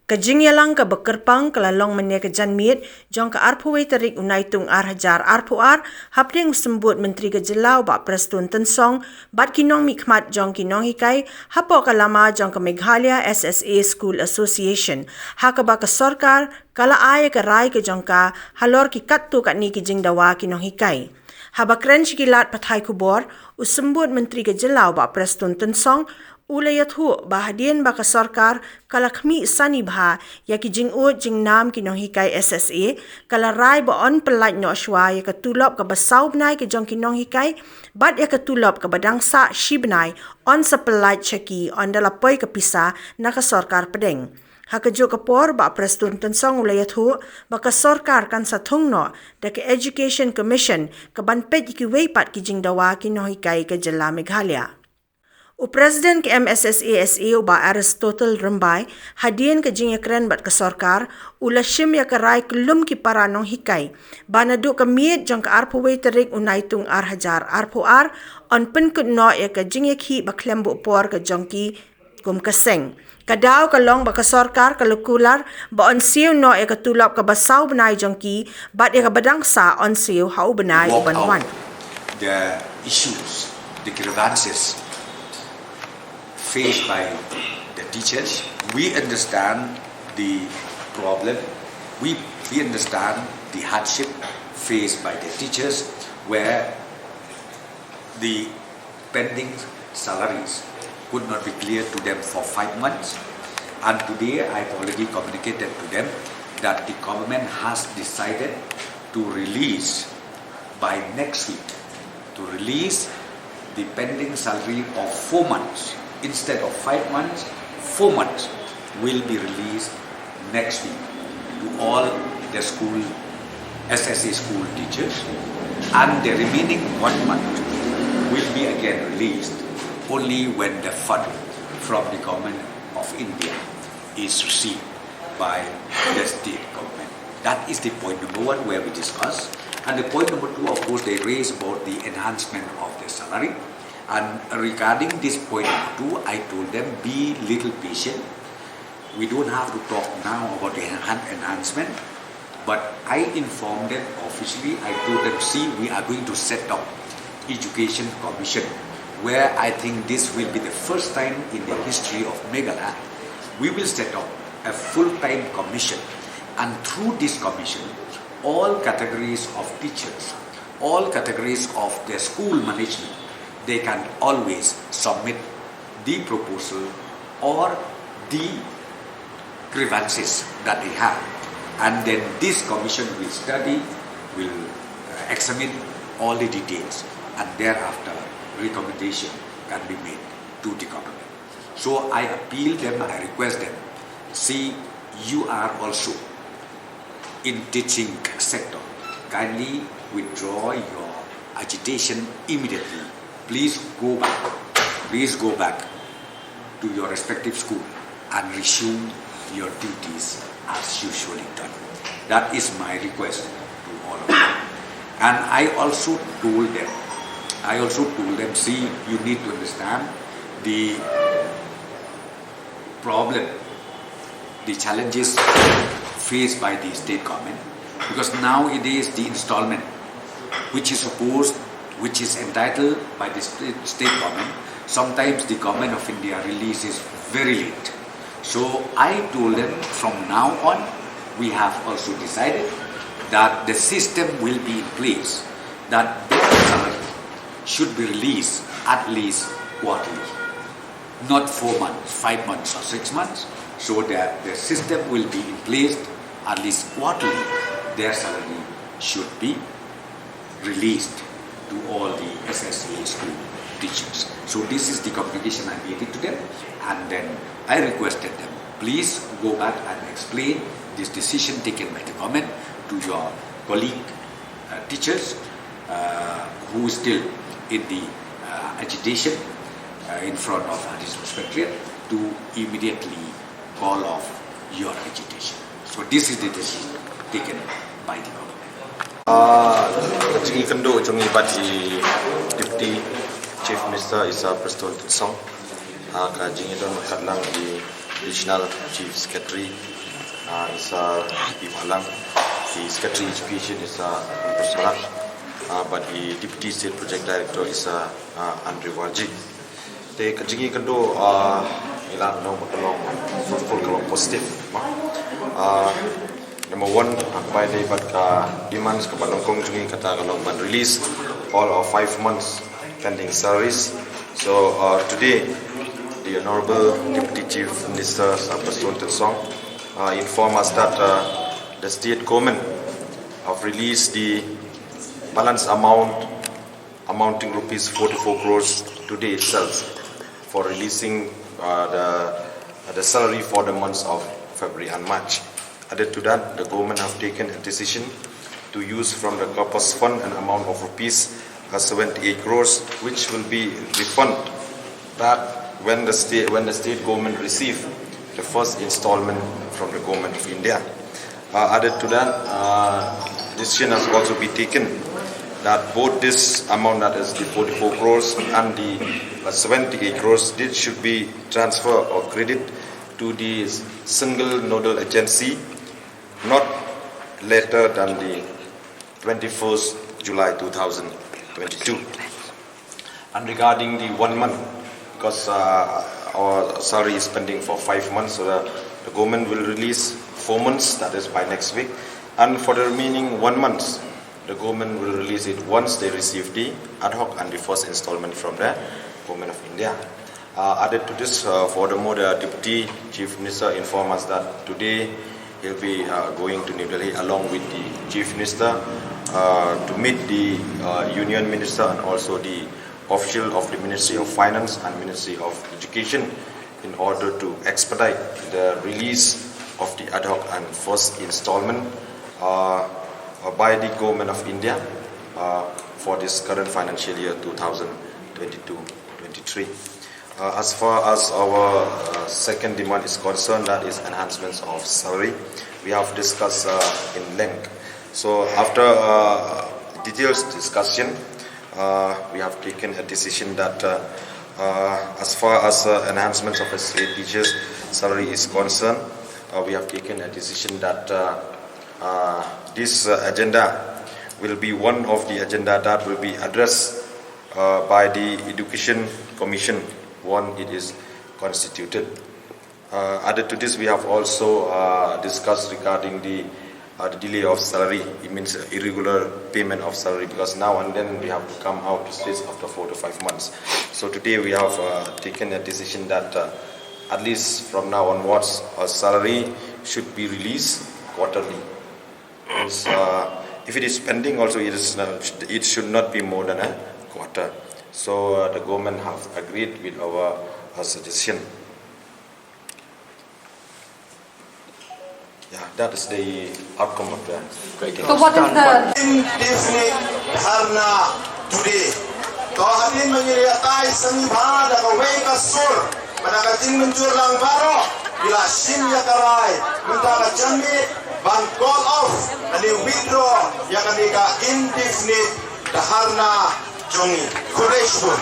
Ka jingialang ka kyrpang kalalong mynne ka janmiet jong ka hapoh tarik Naitung hajar hapoh hapdeng symbud myntri ka jylla Bah Prestone Tynsong bat ki nongmihkhmat jong ki nonghikai hapoh ka lama jong ka Meghalaya SSA School Association kaba ka sorkar kala ay ka rai ka jong ka halor ki katto katne ki jingdawa ki nonghikai Haba kren shikilat pathai khubor symbud myntri ka jylla Bah Prestone Tynsong iathuh bahadian baka sorkar kala khmi sani bha ya ki jingnam ki nonghikai SSA kala rai ba on pelait no shwa ya ka tulop ka basau bnai ki jong ki nonghikai bat ya ka tulop ka badangsa shibnai on sa pelait chaki on dala poi ka pisa na ka sorkar pedeng hakajo kapor Bah Prestone Tynsong iathuh baka sorkar kan sa thungno da ka education commission ka banpet ki weipat ki jingdawa ki nonghikai ka jylla Meghalaya President ke MSSA Bah Aristotle Rambai hadian ke jing kren bat ke sorkar shim ya karai kelum ki para nonghikai banadu ke miet jong ke hapoh tarik Naitung hajar hapoh on pen kut no ya ke jing ki baklem bu por ke jong ki gum kaseng kadau ka long ba ke sorkar kalukular ba on siu no ya ke tulap ke basau benai jong ki bat ya ke badangsa on siu hau benai banwan the issues, the grievances faced by the teachers. We understand the problem. We understand the hardship faced by the teachers where the pending salaries could not be cleared to them for 5 months. And today I've already communicated to them that the government has decided to release by next week, to release the pending salary of 4 months. Instead of 5 months, 4 months will be released next week to all the school SSA school teachers, and the remaining 1 month will be again released only when the fund from the government of India is received by the state government. That is the point number 1 where we discuss. And the point number 2, of course, they raise about the enhancement of the salary. And regarding this point number 2, I told them, be little patient. We don't have to talk now about the enhancement. But I informed them officially, I told them, see, we are going to set up education commission, where I think this will be the first time in the history of Meghalaya. We will set up a full-time commission. And through this commission, all categories of teachers, all categories of the school management, they can always submit the proposal or the grievances that they have. And then this commission will study, will examine all the details, and thereafter recommendation can be made to the government. So I appeal them, I request them, see, you are also in teaching sector. Kindly withdraw your agitation immediately. Please go back to your respective school and resume your duties as usually done. That is my request to all of them. And I also told them, see, you need to understand the problem, the challenges faced by the state government, because nowadays the installment which is entitled by the state government, sometimes the government of India releases very late. So I told them, from now on, we have also decided that the system will be in place, that their salary should be released at least quarterly, not 4 months, 5 months or 6 months. So that the system will be in place at least quarterly. Their salary should be released to all the SSA school teachers. So this is the communication I made it to them, and then I requested them, please go back and explain this decision taken by the government to your colleague teachers who is still in the agitation in front of Additional Secretariat, to immediately call off your agitation. So this is the decision taken by the government. Kecil kendo jong ibat di Deputy Chief Minister Bah Prestone Tynsong ka jingialang di Regional Chief Secretary is Meghalaya. The Secretary Education is but the Deputy State Project Director is Andre Warji. The kajingi kado ilan no matolong full kalau positif. Number one, by the demands kepada kong jungi kata kalau release all of 5 months pending salaries. So today, the Honorable Deputy Chief Minister Bah Prestone Tynsong informed us that the state government have released the balance amount amounting rupees 44 crores today itself for releasing the salary for the months of February and March. Added to that, the government have taken a decision to use from the corpus fund an amount of rupees 78 crores, which will be refunded back when the state government receive the first installment from the government of India. Added to that, decision has also been taken that both this amount, that is the 44 crores and the 78 crores, this should be transferred or credit to the single nodal agency not later than the 21st July 2022. And regarding the 1 month, because our salary is pending for 5 months, so the government will release 4 months, that is by next week, and for the remaining 1 month, the government will release it once they receive the ad hoc and the first installment from the government of India. Added to this, furthermore, the Deputy Chief Minister informed us that today he'll be going to New Delhi along with the Chief Minister to meet the Union Minister and also the official of the Ministry of Finance and Ministry of Education in order to expedite the release of the ad hoc and first installment by the Government of India for this current financial year 2022-23. As far as our second demand is concerned, that is enhancements of salary, we have discussed in length. So after detailed discussion, we have taken a decision that as far as enhancements of state teachers' salary is concerned, we have taken a decision that this agenda will be one of the agenda that will be addressed by the Education Commission when it is constituted. Added to this, we have also discussed regarding the delay of salary. It means irregular payment of salary, because now and then we have to come out to states after 4 to 5 months. So today we have taken a decision that at least from now onwards, our salary should be released quarterly. Means, if it is pending also, it should not be more than a quarter. So the government have agreed with our suggestion. Yeah, that is the outcome of the meeting. So what is the Indefinite Dharna today? To hatin mangiriatay sa miba na kaway ka sur, manakating menjur lang baro, bila simya karay, mentaka janmiet, ban call off, ani withdraw, yang kanika indefinite Dharna jongi. Koreshpun.